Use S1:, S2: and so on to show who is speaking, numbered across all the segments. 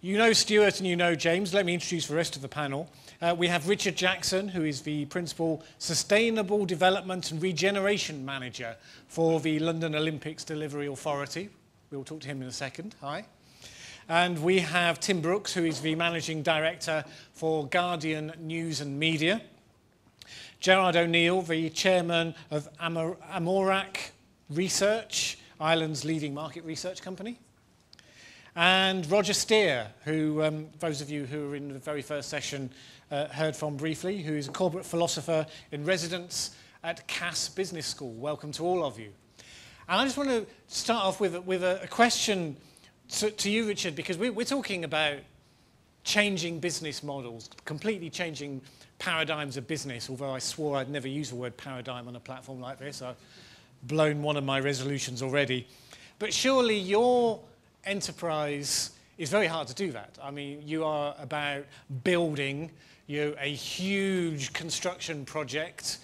S1: You know Stuart and you know James. Let me introduce the rest of the panel. We have Richard Jackson, who is the Principal Sustainable Development and Regeneration Manager for the London Olympics Delivery Authority. We'll talk to him in a second. Hi. And we have Tim Brooks, who is the Managing Director for Guardian News and Media. Gerard O'Neill, the Chairman of Amarach Research, Ireland's leading market research company. And Roger Steare, who those of you who were in the very first session heard from briefly, who is a corporate philosopher in residence at Cass Business School. Welcome to all of you. And I just want to start off with a question to you, Richard, because we're talking about changing business models, completely changing paradigms of business, although I swore I'd never use the word paradigm on a platform like this. I've blown one of my resolutions already. But surely your enterprise is very hard to do that. I mean, you are about building a huge construction project,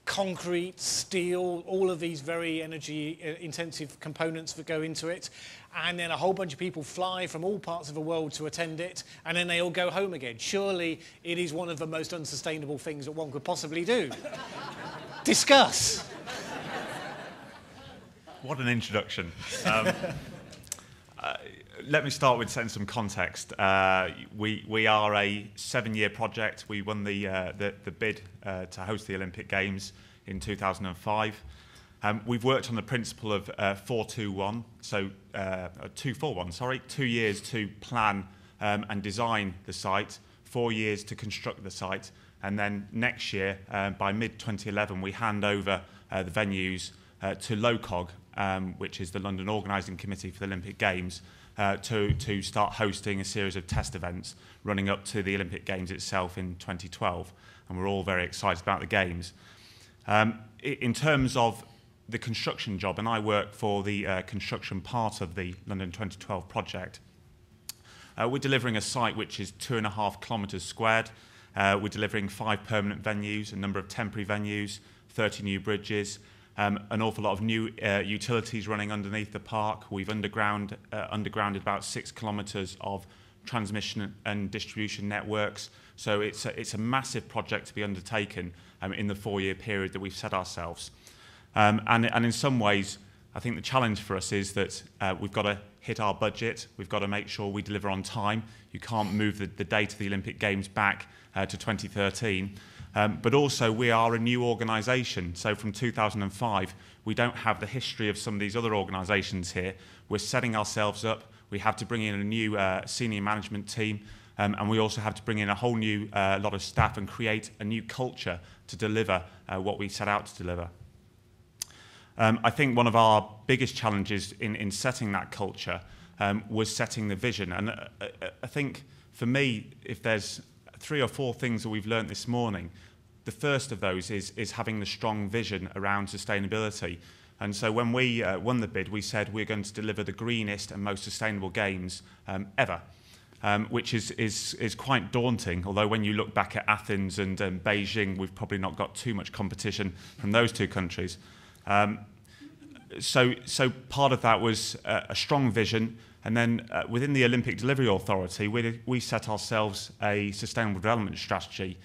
S1: concrete, steel, all of these very energy-intensive components that go into it, and then a whole bunch of people fly from all parts of the world to attend it, and then they all go home again. Surely it is one of the most unsustainable things that one could possibly do. Discuss.
S2: What an introduction. Let me start with setting some context. We are a 7-year project. We won the bid to host the Olympic Games in 2005. We've worked on the principle of 4-2-1, so 2-4-1, sorry, 2 years to plan and design the site, 4 years to construct the site, and then next year, by mid-2011, we hand over the venues to LOCOG, which is the London Organising Committee for the Olympic Games, to start hosting a series of test events running up to the Olympic Games itself in 2012. And we're all very excited about the Games. In terms of the construction job, and I work for the construction part of the London 2012 project, we're delivering a site which is 2.5 kilometres squared. We're delivering 5 permanent venues, a number of temporary venues, 30 new bridges, an awful lot of new utilities running underneath the park. We've undergrounded about 6 kilometres of transmission and distribution networks. So it's a massive project to be undertaken in the 4-year period that we've set ourselves. And in some ways, I think the challenge for us is that we've got to hit our budget. We've got to make sure we deliver on time. You can't move the date of the Olympic Games back to 2013. But also, we are a new organisation. So from 2005, we don't have the history of some of these other organisations here. We're setting ourselves up. We have to bring in a new senior management team. And we also have to bring in a whole new lot of staff and create a new culture to deliver what we set out to deliver. I think one of our biggest challenges in setting that culture was setting the vision. And I think, for me, if there's 3 or 4 things that we've learned this morning, the first of those is having the strong vision around sustainability. And so when we won the bid, we said we're going to deliver the greenest and most sustainable games ever, which is quite daunting, although when you look back at Athens and Beijing, we've probably not got too much competition from those 2 countries. So part of that was a strong vision. And then within the Olympic Delivery Authority, we set ourselves a sustainable development strategy,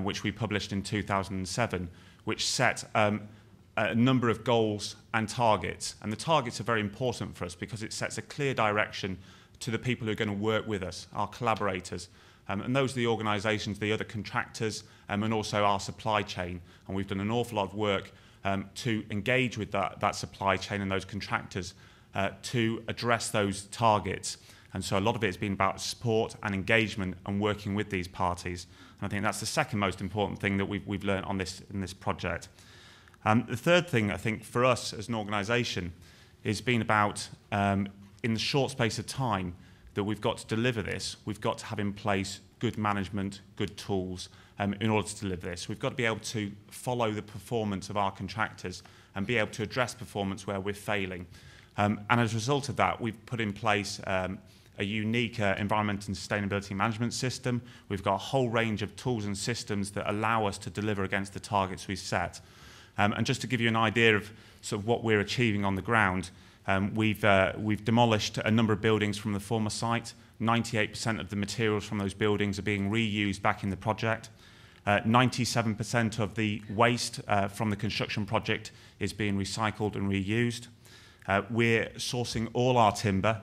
S2: which we published in 2007, which set a number of goals and targets. And the targets are very important for us because it sets a clear direction to the people who are going to work with us, our collaborators. And those are the organisations, the other contractors, and also our supply chain. And we've done an awful lot of work to engage with that supply chain and those contractors to address those targets. And so a lot of it has been about support and engagement and working with these parties. And I think that's the second most important thing that we've learned in this project. The third thing, I think, for us as an organisation is been about, in the short space of time that we've got to deliver this, we've got to have in place good management, good tools in order to deliver this. We've got to be able to follow the performance of our contractors and be able to address performance where we're failing. And as a result of that, we've put in place a unique environment and sustainability management system. We've got a whole range of tools and systems that allow us to deliver against the targets we've set. And just to give you an idea of sort of what we're achieving on the ground, We've demolished a number of buildings from the former site. 98% of the materials from those buildings are being reused back in the project. 97% of the waste from the construction project is being recycled and reused. We're sourcing all our timber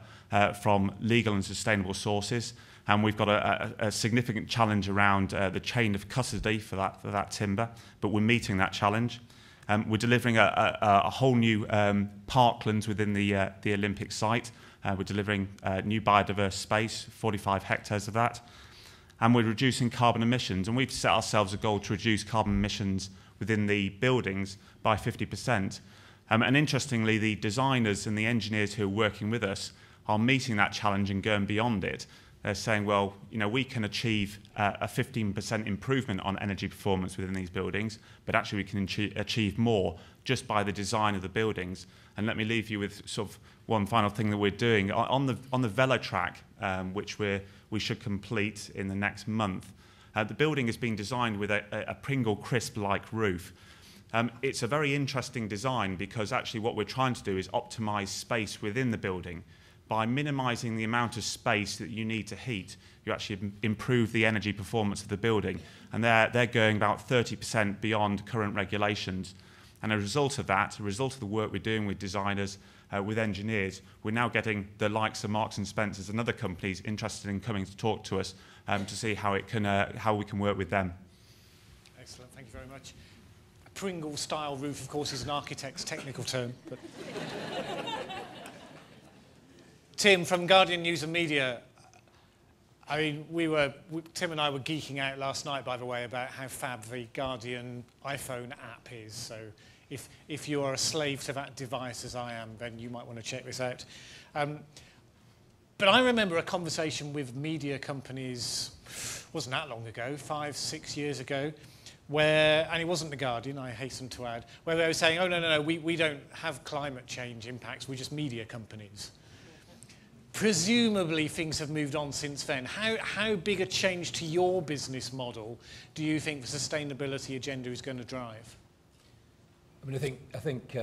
S2: from legal and sustainable sources, and we've got a significant challenge around the chain of custody for that timber, but we're meeting that challenge. We're delivering a whole new parklands within the Olympic site. We're delivering new biodiverse space, 45 hectares of that. And we're reducing carbon emissions. And we've set ourselves a goal to reduce carbon emissions within the buildings by 50%. And interestingly, the designers and the engineers who are working with us are meeting that challenge and going beyond it. They're saying, well, we can achieve a 15% improvement on energy performance within these buildings, but actually we can achieve more just by the design of the buildings. And let me leave you with sort of one final thing that we're doing. On the velo track, which we should complete in the next month, the building is being designed with a Pringle crisp-like roof. It's a very interesting design because actually what we're trying to do is optimize space within the building. By minimising the amount of space that you need to heat, you actually improve the energy performance of the building. And they're going about 30% beyond current regulations. And as a result of that, as a result of the work we're doing with designers, with engineers, we're now getting the likes of Marks and Spencers and other companies interested in coming to talk to us to see how we can work with them.
S1: Excellent, thank you very much. A Pringle-style roof, of course, is an architect's technical term. But Tim, from Guardian News and Media, I mean, Tim and I were geeking out last night, by the way, about how fab the Guardian iPhone app is. So if you are a slave to that device, as I am, then you might want to check this out. But I remember a conversation with media companies, wasn't that long ago, 5, 6 years ago, and it wasn't the Guardian, I hasten to add, where they were saying, oh, no, we don't have climate change impacts, we're just media companies. Presumably things have moved on since then. How big a change to your business model do you think the sustainability agenda is going to drive?
S3: I mean, I think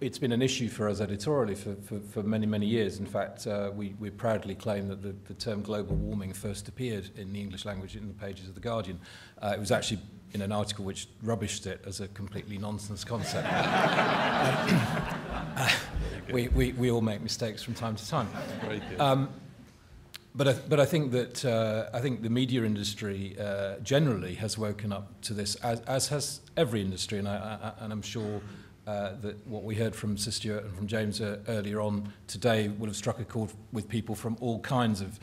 S3: it's been an issue for us editorially for many, many years. In fact, we proudly claim that the term global warming first appeared in the English language in the pages of The Guardian. It was actually in an article which rubbished it as a completely nonsense concept. We all make mistakes from time to time.
S4: Very good.
S3: But I think that the media industry generally has woken up to this, as has every industry, and I'm sure that what we heard from Sir Stuart and from James earlier on today would have struck a chord with people from all kinds of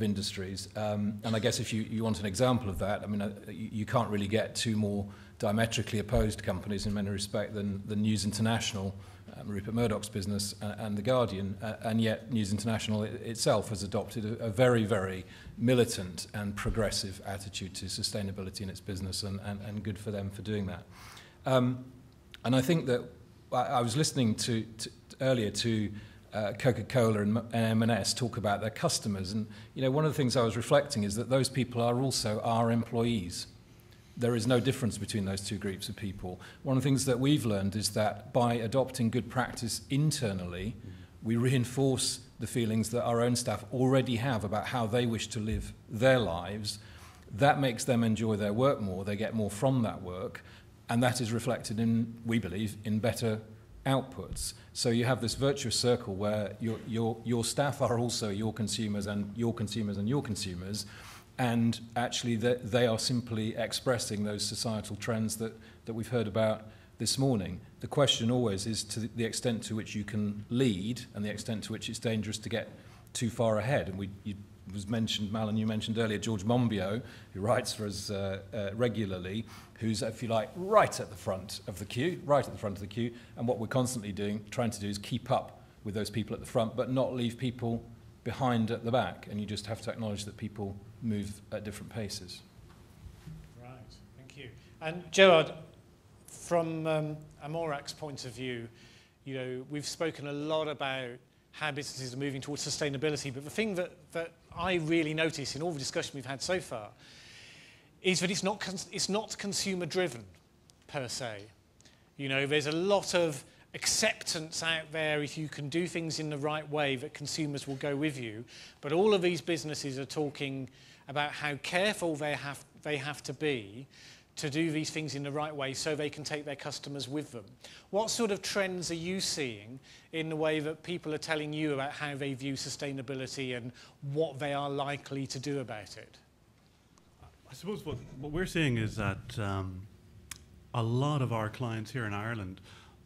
S3: industries. And I guess if you want an example of that, I mean, you can't really get two more diametrically opposed companies in many respects than News International, Rupert Murdoch's business, and The Guardian, and yet News International itself has adopted a very, very militant and progressive attitude to sustainability in its business, and good for them for doing that. And I think that I was listening earlier to Coca-Cola and M&S talk about their customers, and one of the things I was reflecting is that those people are also our employees. There is no difference between those two groups of people. One of the things that we've learned is that by adopting good practice internally, we reinforce the feelings that our own staff already have about how they wish to live their lives. That makes them enjoy their work more. They get more from that work, and that is reflected in, we believe, in better outputs. So you have this virtuous circle where your staff are also your consumers and your consumers and your consumers, and actually they are simply expressing those societal trends that we've heard about this morning. The question always is to the extent to which you can lead and the extent to which it's dangerous to get too far ahead. And was mentioned, Malin, you mentioned earlier, George Monbiot, who writes for us regularly, who's, if you like, right at the front of the queue, and what we're constantly trying to do is keep up with those people at the front, but not leave people behind at the back, and you just have to acknowledge that people move at different paces.
S1: Right, thank you. And Gerard, from Amarach's point of view, we've spoken a lot about how businesses are moving towards sustainability, but the thing that I really notice in all the discussion we've had so far is that it's not consumer driven per se. There's a lot of acceptance out there if you can do things in the right way that consumers will go with you. But all of these businesses are talking about how careful they have to be to do these things in the right way so they can take their customers with them. What sort of trends are you seeing in the way that people are telling you about how they view sustainability and what they are likely to do about it?
S4: I suppose what we're seeing is that a lot of our clients here in Ireland,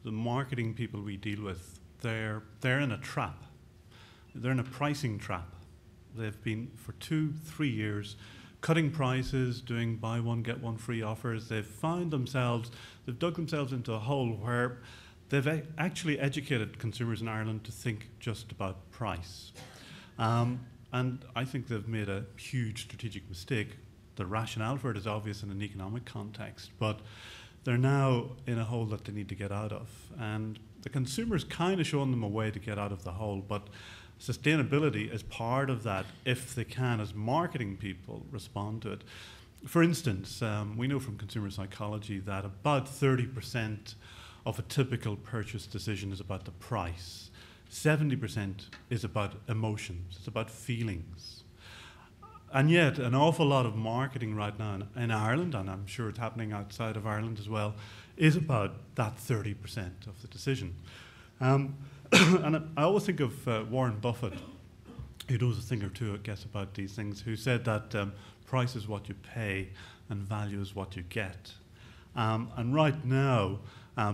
S4: the marketing people we deal with, they're in a trap. They're in a pricing trap. They've been for 2-3 years cutting prices, doing buy one, get one free offers. They've dug themselves into a hole where they've actually educated consumers in Ireland to think just about price. And I think they've made a huge strategic mistake. The rationale for it is obvious in an economic context, but they're now in a hole that they need to get out of. And the consumer's kind of showing them a way to get out of the hole, but sustainability is part of that if they can, as marketing people, respond to it. For instance, we know from consumer psychology that about 30% of a typical purchase decision is about the price. 70% is about emotions, it's about feelings. And yet, an awful lot of marketing right now in Ireland, and I'm sure it's happening outside of Ireland as well, is about that 30% of the decision. And I always think of Warren Buffett, who knows a thing or two, I guess, about these things, who said that price is what you pay and value is what you get. And right now,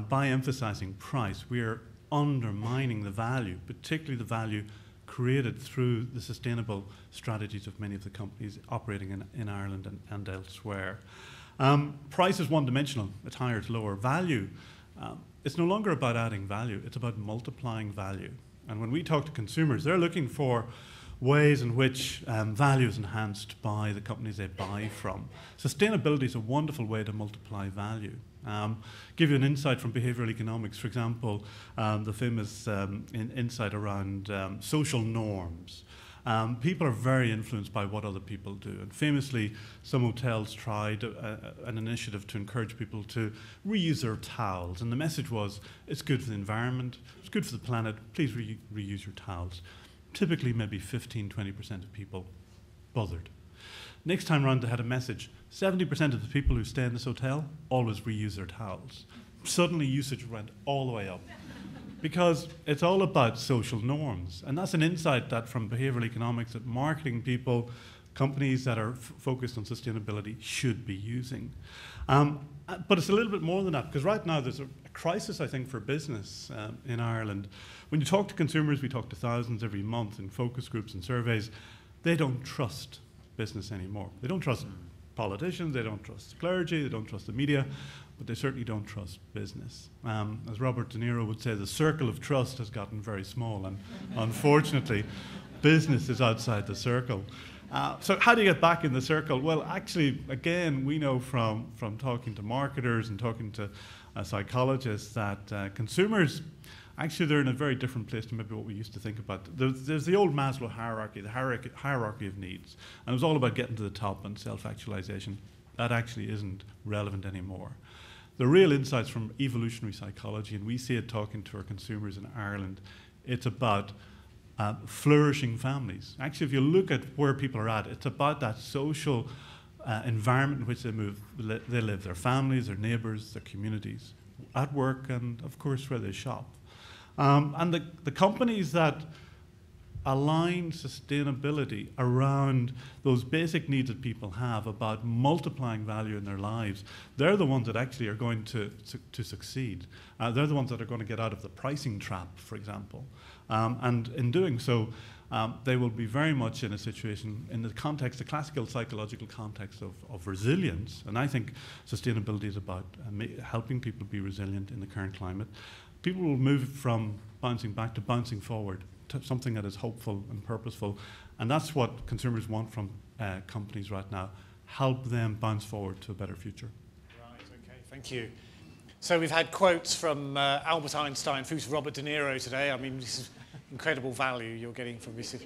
S4: by emphasizing price, we're undermining the value, particularly the value created through the sustainable strategies of many of the companies operating in Ireland and elsewhere. Price is one-dimensional. It's higher, it's lower. Value, it's no longer about adding value. It's about multiplying value. And when we talk to consumers, they're looking for ways in which value is enhanced by the companies they buy from. Sustainability is a wonderful way to multiply value. Give you an insight from behavioral economics, for example, the famous insight around social norms. People are very influenced by what other people do. And famously, some hotels tried an initiative to encourage people to reuse their towels. And the message was, it's good for the environment, it's good for the planet, please reuse your towels. Typically, maybe 15-20% of people bothered. Next time round, they had a message. 70% of the people who stay in this hotel always reuse their towels. Suddenly, usage went all the way up. Because it's all about social norms. And that's an insight that from behavioral economics that marketing people, companies that are focused on sustainability should be using. But it's a little bit more than that, because right now there's a crisis, I think, for business in Ireland. When you talk to consumers, we talk to thousands every month in focus groups and surveys, they don't trust business anymore. They don't trust politicians, they don't trust clergy, they don't trust the media, but they certainly don't trust business. As Robert De Niro would say, the circle of trust has gotten very small, and unfortunately, business is outside the circle. So how do you get back in the circle? Well, actually, again, we know from talking to marketers and talking to psychologists that consumers, actually, they're in a very different place to maybe what we used to think about. There's the old Maslow hierarchy, the hierarchy of needs, and it was all about getting to the top and self-actualization. That actually isn't relevant anymore. The real insights from evolutionary psychology, and we see it talking to our consumers in Ireland, it's about flourishing families. Actually, if you look at where people are at, it's about that social environment in which they live, their families, their neighbours, their communities, at work, and of course where they shop. And the companies that align sustainability around those basic needs that people have about multiplying value in their lives, they're the ones that actually are going to succeed. They're the ones that are going to get out of the pricing trap, for example. And in doing so, they will be very much in a situation, in the context, the classical psychological context of resilience. And I think sustainability is about helping people be resilient in the current climate. People will move from bouncing back to bouncing forward, to something that is hopeful and purposeful. And that's what consumers want from companies right now. Help them bounce forward to a better future.
S1: Right, okay, thank you. So we've had quotes from Albert Einstein through to Robert De Niro today. I mean, this is incredible value you're getting from this.